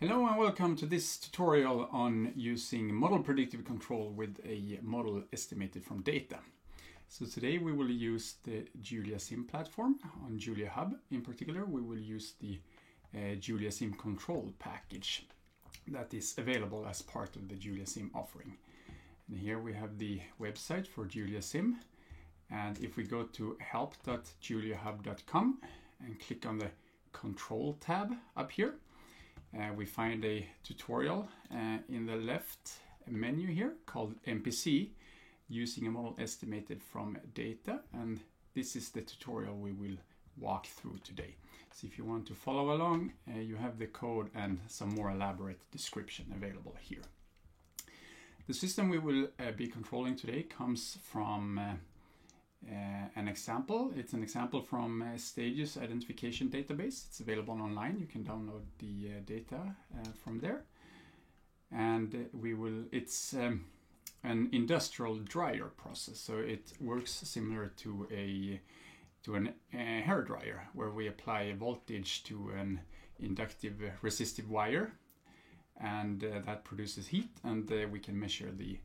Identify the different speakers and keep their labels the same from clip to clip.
Speaker 1: Hello and welcome to this tutorial on using model predictive control with a model estimated from data. So today we will use the Julia Sim platform on Julia Hub. In particular, we will use the Julia Sim control package that is available as part of the Julia Sim offering. And here we have the website for Julia Sim. And if we go to help.juliahub.com and click on the control tab up here, we find a tutorial in the left menu here called MPC, using a model estimated from data, and this is the tutorial we will walk through today. So if you want to follow along, you have the code and some more elaborate description available here. The system we will be controlling today comes from an example. It's an example from Stages Identification Database. It's available online. You can download the data from there. And it's an industrial dryer process. So it works similar to a hair dryer, where we apply a voltage to an inductive resistive wire, and that produces heat, and we can measure the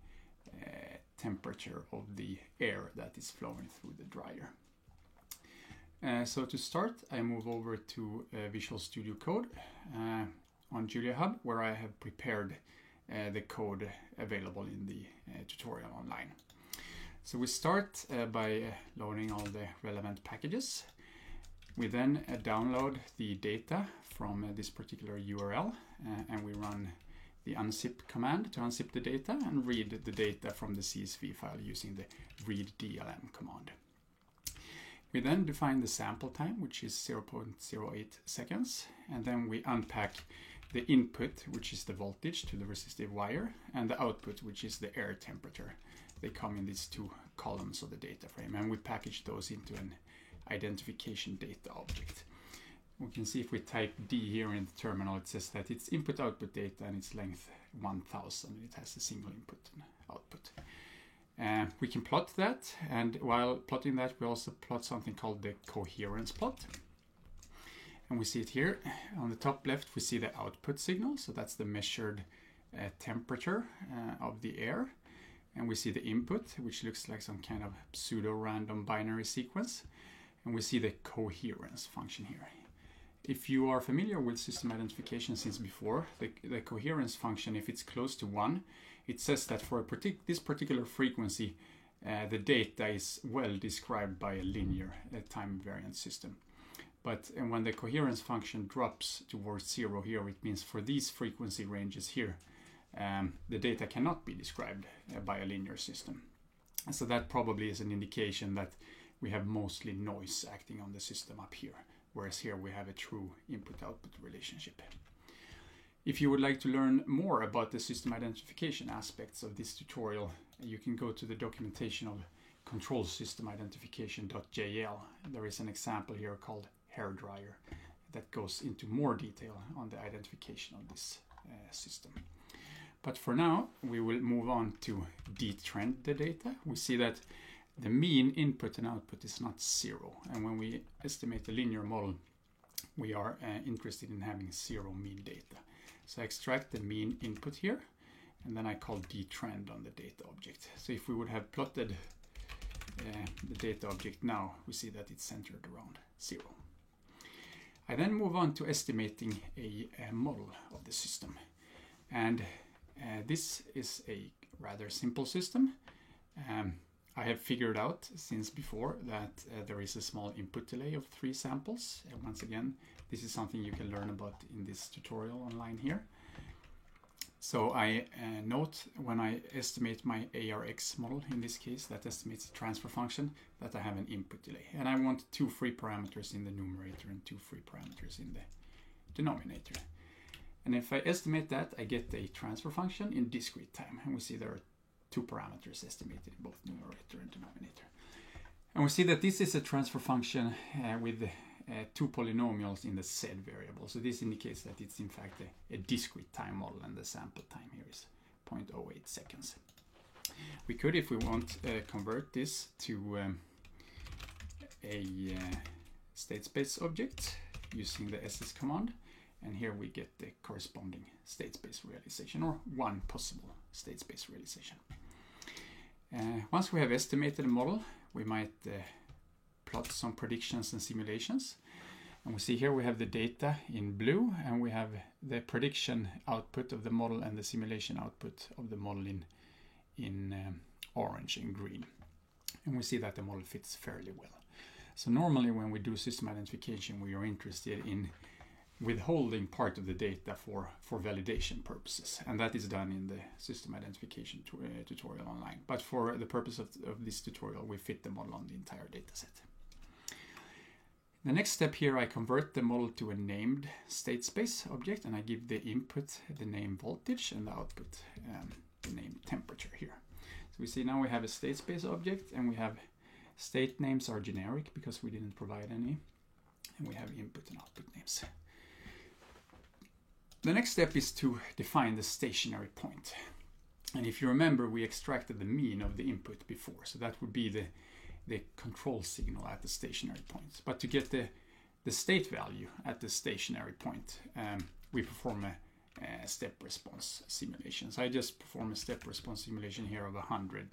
Speaker 1: temperature of the air that is flowing through the dryer. So to start, I move over to Visual Studio Code on Julia Hub, where I have prepared the code available in the tutorial online. So we start by loading all the relevant packages. We then download the data from this particular URL, and we run the unzip command to unzip the data and read the data from the CSV file using the readdlm command. We then define the sample time, which is 0.08 seconds, and then we unpack the input, which is the voltage to the resistive wire, and the output, which is the air temperature. They come in these two columns of the data frame, and we package those into an identification data object. We can see if we type D here in the terminal, it says that it's input-output data and its length 1000. It has a single input and output. We can plot that, and while plotting that, we also plot something called the coherence plot. And we see it here. On the top left, we see the output signal, so that's the measured temperature of the air. And we see the input, which looks like some kind of pseudo-random binary sequence. And we see the coherence function here. If you are familiar with system identification since before, the coherence function, if it's close to 1, it says that for this particular frequency, the data is well described by a linear time invariant system. But when the coherence function drops towards 0 here, it means for these frequency ranges here, the data cannot be described by a linear system. And so that probably is an indication that we have mostly noise acting on the system up here, whereas here we have a true input-output relationship. If you would like to learn more about the system identification aspects of this tutorial, you can go to the documentation of control system identification.jl. There is an example here called hairdryer that goes into more detail on the identification of this system. But for now, we will move on to detrend the data. We see that the mean input and output is not 0. And when we estimate a linear model, we are interested in having 0 mean data. So I extract the mean input here, and then I call detrend on the data object. So if we would have plotted the data object now, we see that it's centered around 0. I then move on to estimating a model of the system. And this is a rather simple system. I have figured out since before that there is a small input delay of 3 samples. And once again, this is something you can learn about in this tutorial online here. So I note when I estimate my ARX model, in this case, that estimates the transfer function, that I have an input delay. And I want 2 free parameters in the numerator and 2 free parameters in the denominator. And if I estimate that, I get a transfer function in discrete time. And we see there are 2 parameters estimated in both numerator and denominator. And we see that this is a transfer function with 2 polynomials in the Z variable. So this indicates that it's in fact a discrete time model, and the sample time here is 0.08 seconds. We could, if we want, convert this to a state space object using the ss command. And here we get the corresponding state space realization, or one possible state space realization. Once we have estimated a model, we might plot some predictions and simulations. And we see here we have the data in blue, and we have the prediction output of the model and the simulation output of the model in orange and green. And we see that the model fits fairly well. So normally when we do system identification, we are interested in withholding part of the data for validation purposes. And that is done in the system identification tutorial online. But for the purpose of this tutorial, we fit the model on the entire data set. The next step here, I convert the model to a named state space object, and I give the input the name voltage and the output the name temperature here. So we see now we have a state space object, and we have state names are generic because we didn't provide any, and we have input and output names. The next step is to define the stationary point. And if you remember, we extracted the mean of the input before, so that would be the control signal at the stationary point. But to get the state value at the stationary point, we perform a step response simulation. So I just perform a step response simulation here of 100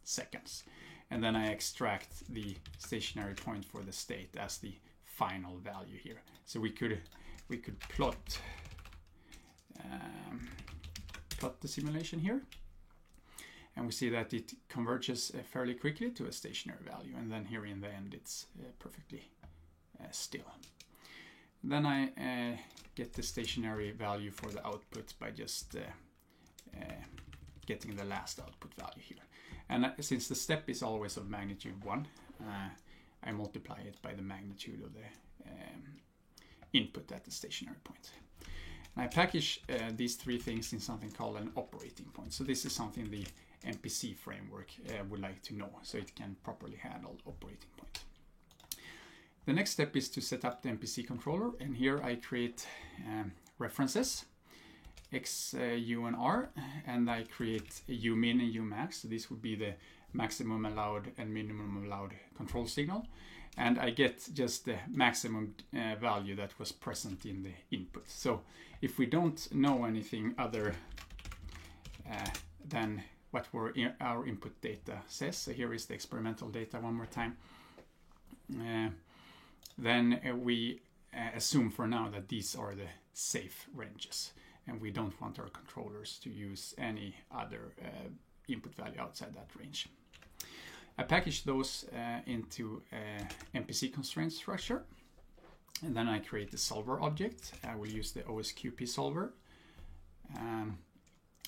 Speaker 1: seconds. And then I extract the stationary point for the state as the final value here. So we could plot the simulation here. And we see that it converges fairly quickly to a stationary value. And then here in the end, it's perfectly still. Then I get the stationary value for the output by just getting the last output value here. And since the step is always of magnitude 1, I multiply it by the magnitude of the input at the stationary point. And I package these three things in something called an operating point. So this is something the MPC framework would like to know, so it can properly handle operating point. The next step is to set up the MPC controller, and here I create references X, U, and R, and I create a U min and U max. So this would be the maximum allowed and minimum allowed control signal, and I get just the maximum value that was present in the input. So if we don't know anything other than what our input data says, so here is the experimental data one more time, then we assume for now that these are the safe ranges, and we don't want our controllers to use any other input value outside that range. I package those into MPC constraint structure, and then I create the solver object. I will use the OSQP solver, and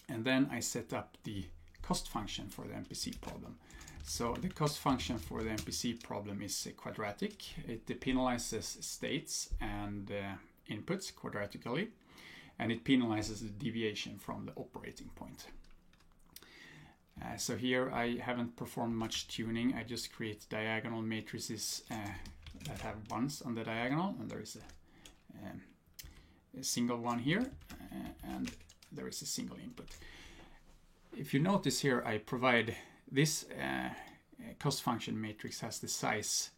Speaker 1: then I set up the cost function for the MPC problem. So the cost function for the MPC problem is quadratic. It penalizes states and inputs quadratically, and it penalizes the deviation from the operating point. So here I haven't performed much tuning. I just create diagonal matrices that have ones on the diagonal, and there is a single one here, and there is a single input. If you notice here, I provide this cost function matrix has the size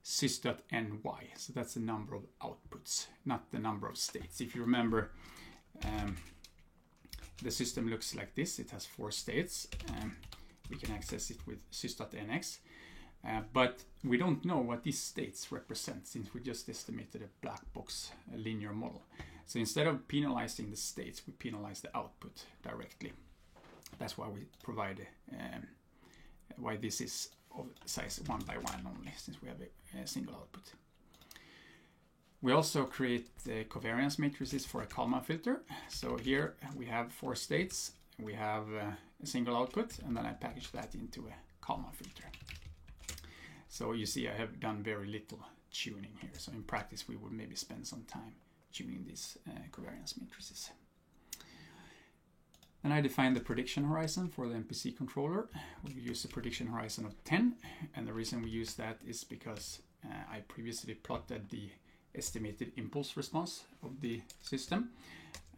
Speaker 1: sys.ny, so that's the number of outputs, not the number of states. If you remember, the system looks like this. It has 4 states. We can access it with sys.nx, but we don't know what these states represent since we just estimated a black box linear model. So instead of penalizing the states, we penalize the output directly. That's why we provide why this is of size 1 by 1 only, since we have a single output. We also create covariance matrices for a Kalman filter. So here we have 4 states, we have a single output, and then I package that into a Kalman filter. So you see I have done very little tuning here. So in practice we would maybe spend some time tuning these covariance matrices. And I define the prediction horizon for the MPC controller. We use a prediction horizon of 10, and the reason we use that is because I previously plotted the estimated impulse response of the system,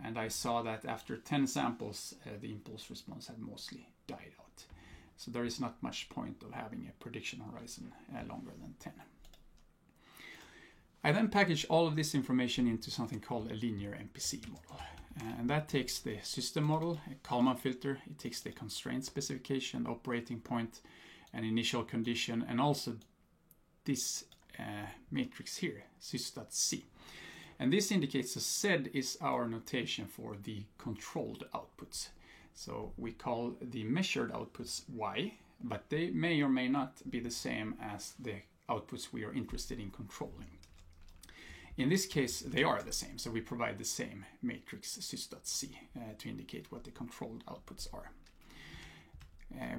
Speaker 1: and I saw that after 10 samples the impulse response had mostly died out. So there is not much point of having a prediction horizon longer than 10. I then package all of this information into something called a linear MPC model. And that takes the system model, a Kalman filter, it takes the constraint specification, operating point, an initial condition, and also this matrix here, sys.c. And this indicates that Z is our notation for the controlled outputs. So we call the measured outputs Y, but they may or may not be the same as the outputs we are interested in controlling. In this case, they are the same, so we provide the same matrix sys.c to indicate what the controlled outputs are.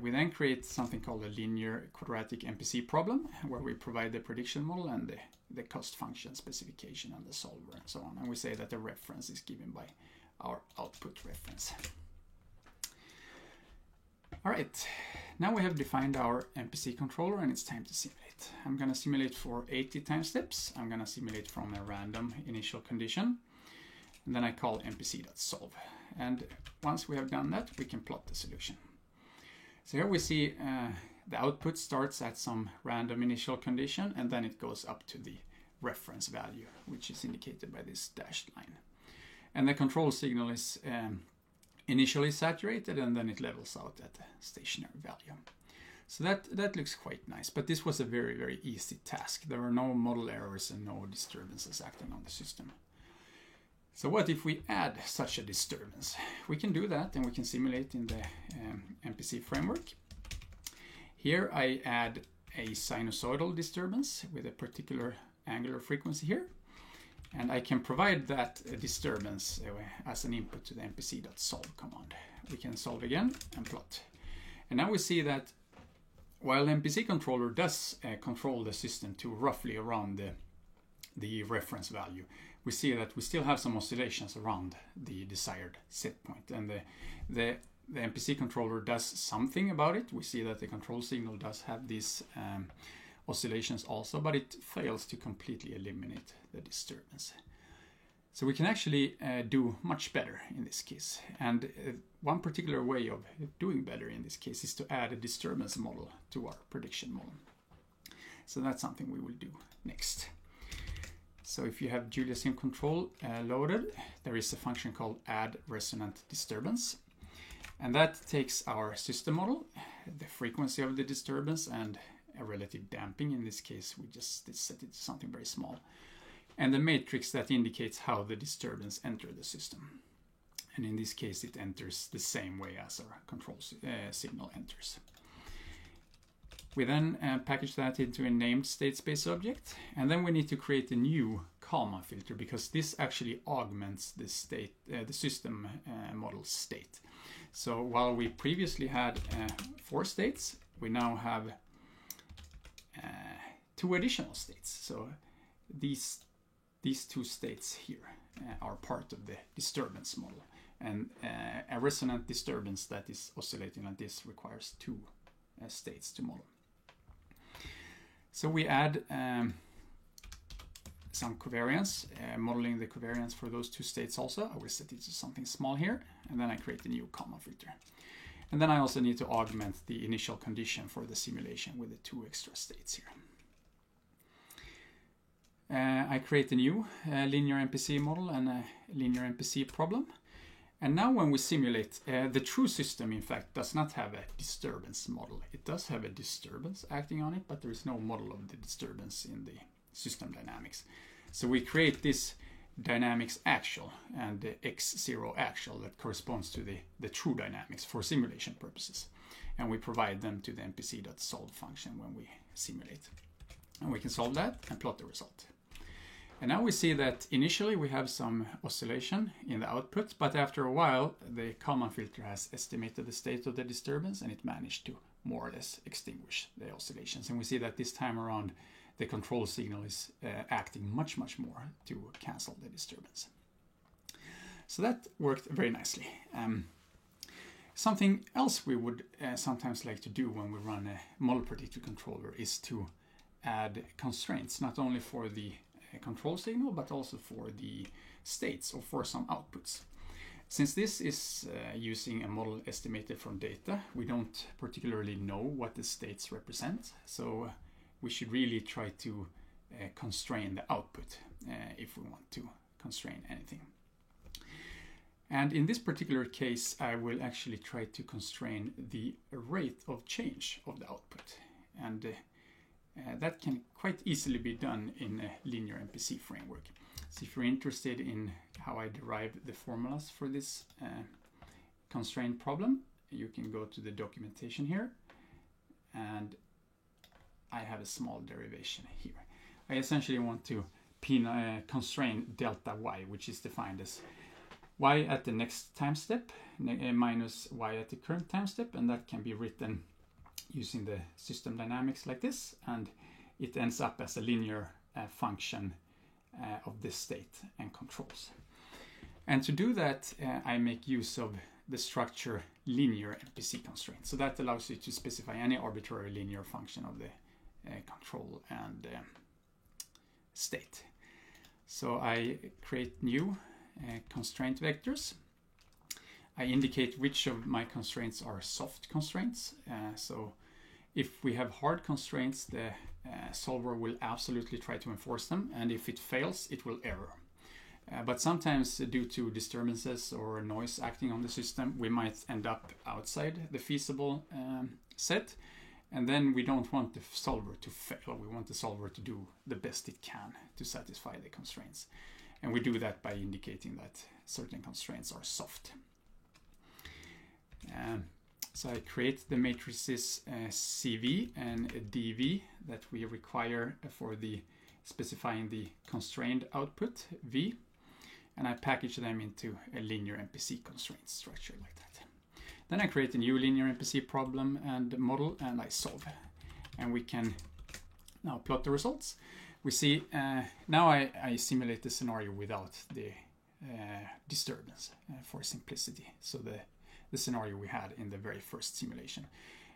Speaker 1: We then create something called a linear quadratic MPC problem, where we provide the prediction model and the cost function specification and the solver and so on. And we say that the reference is given by our output reference. All right, now we have defined our MPC controller and it's time to simulate. I'm going to simulate for 80 time steps. I'm going to simulate from a random initial condition. And then I call MPC.solve. And once we have done that, we can plot the solution. So here we see the output starts at some random initial condition and then it goes up to the reference value, which is indicated by this dashed line. And the control signal is initially saturated and then it levels out at a stationary value. So that looks quite nice, but this was a very, very easy task. There are no model errors and no disturbances acting on the system. So what if we add such a disturbance? We can do that and we can simulate in the MPC framework. Here I add a sinusoidal disturbance with a particular angular frequency here. And I can provide that disturbance as an input to the MPC.solve command. We can solve again and plot. And now we see that while the MPC controller does control the system to roughly around the reference value, we see that we still have some oscillations around the desired set point. And the MPC controller does something about it. We see that the control signal does have these oscillations also, but it fails to completely eliminate the disturbance. So we can actually do much better in this case. And one particular way of doing better in this case is to add a disturbance model to our prediction model. So that's something we will do next. So if you have Julia Sim Control loaded, there is a function called add resonant disturbance. And that takes our system model, the frequency of the disturbance, and a relative damping. In this case, we just set it to something very small. And the matrix that indicates how the disturbance enters the system. And in this case, it enters the same way as our control signal enters. We then package that into a named state space object. And then we need to create a new Kalman filter because this actually augments the state, the system model state. So while we previously had 4 states, we now have 2 additional states. So these 2 states here are part of the disturbance model. And a resonant disturbance that is oscillating like this requires 2 states to model. So we add some covariance, modeling the covariance for those 2 states also. I will set it to something small here, and then I create a new Kalman filter. And then I also need to augment the initial condition for the simulation with the 2 extra states here. I create a new linear MPC model and a linear MPC problem. And now when we simulate, the true system in fact does not have a disturbance model. It does have a disturbance acting on it, but there is no model of the disturbance in the system dynamics. So we create this dynamics actual and the x0 actual that corresponds to the true dynamics for simulation purposes. And we provide them to the MPC.solve function when we simulate. And we can solve that and plot the result. And now we see that initially we have some oscillation in the output, but after a while the Kalman filter has estimated the state of the disturbance and it managed to more or less extinguish the oscillations. And we see that this time around the control signal is acting much more to cancel the disturbance. So that worked very nicely. Something else we would sometimes like to do when we run a model predictor controller is to add constraints, not only for the control signal, but also for the states or for some outputs. Since this is using a model estimated from data, we don't particularly know what the states represent. So we should really try to constrain the output if we want to constrain anything. And in this particular case, I will actually try to constrain the rate of change of the output. And that can quite easily be done in a linear MPC framework. So if you're interested in how I derive the formulas for this constraint problem, you can go to the documentation here, and I have a small derivation here. I essentially want to constrain delta y, which is defined as y at the next time step minus y at the current time step, and that can be written using the system dynamics like this, and it ends up as a linear function of this state and controls. And to do that, I make use of the structure linear MPC constraint. So that allows you to specify any arbitrary linear function of the control and state. So I create new constraint vectors. I indicate which of my constraints are soft constraints. So if we have hard constraints, the solver will absolutely try to enforce them, and if it fails, it will error. But sometimes due to disturbances or noise acting on the system, we might end up outside the feasible set, and then we don't want the solver to fail. We want the solver to do the best it can to satisfy the constraints. And we do that by indicating that certain constraints are soft. So I create the matrices CV and DV that we require for the specifying the constrained output V, and I package them into a linear MPC constraint structure like that. Then I create a new linear MPC problem and model, and I solve. And we can now plot the results. We see now I simulate the scenario without the disturbance for simplicity. So the scenario we had in the very first simulation.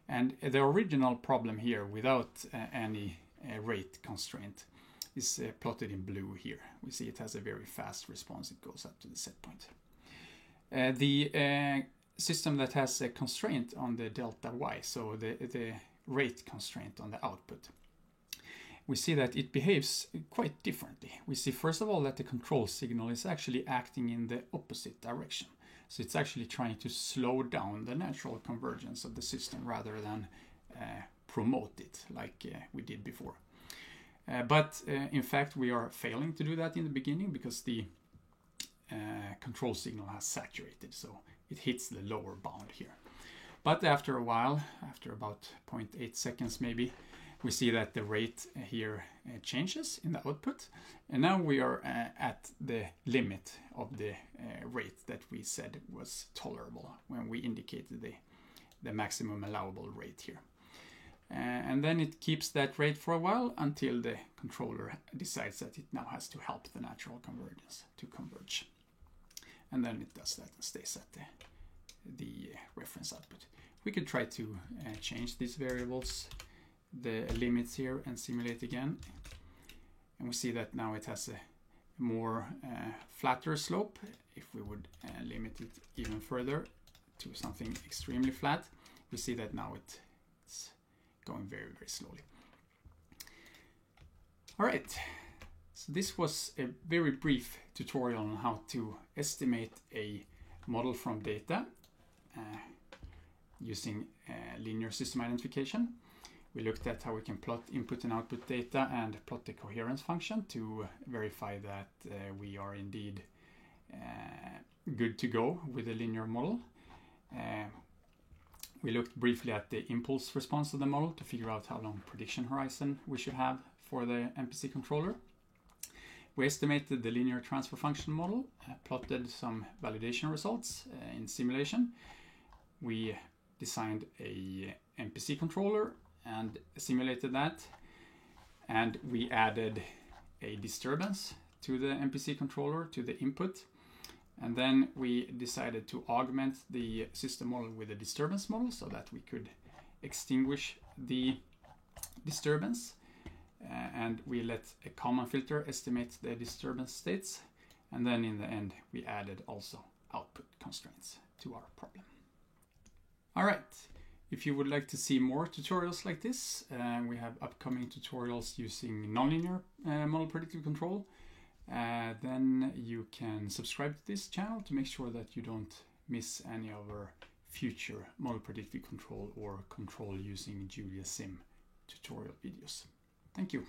Speaker 1: And the original problem here without any rate constraint is plotted in blue here. We see it has a very fast response. It goes up to the set point. The system that has a constraint on the delta y, so the rate constraint on the output, we see that it behaves quite differently. We see first of all that the control signal is actually acting in the opposite direction. So it's actually trying to slow down the natural convergence of the system rather than promote it like we did before. But in fact, we are failing to do that in the beginning because the control signal has saturated, so it hits the lower bound here. But after a while, after about 0.8 seconds maybe, we see that the rate here changes in the output, and now we are at the limit of the rate that we said was tolerable when we indicated the maximum allowable rate here. And then it keeps that rate for a while until the controller decides that it now has to help the natural convergence to converge. And then it does that and stays at the reference output. We could try to change these variables, the limits here, and simulate again. And we see that now it has a more flatter slope. If we would limit it even further to something extremely flat, we see that now it's going very, very slowly. All right, so this was a very brief tutorial on how to estimate a model from data using linear system identification. We looked at how we can plot input and output data and plot the coherence function to verify that we are indeed good to go with a linear model. We looked briefly at the impulse response of the model to figure out how long prediction horizon we should have for the MPC controller. We estimated the linear transfer function model, plotted some validation results in simulation. We designed a MPC controller and simulated that, and we added a disturbance to the MPC controller, to the input, and then we decided to augment the system model with a disturbance model so that we could extinguish the disturbance, and we let a Kalman filter estimate the disturbance states, and then in the end we added also output constraints to our problem. All right, If you would like to see more tutorials like this, we have upcoming tutorials using nonlinear model predictive control. Then you can subscribe to this channel to make sure that you don't miss any of our future model predictive control or control using Julia Sim tutorial videos. Thank you.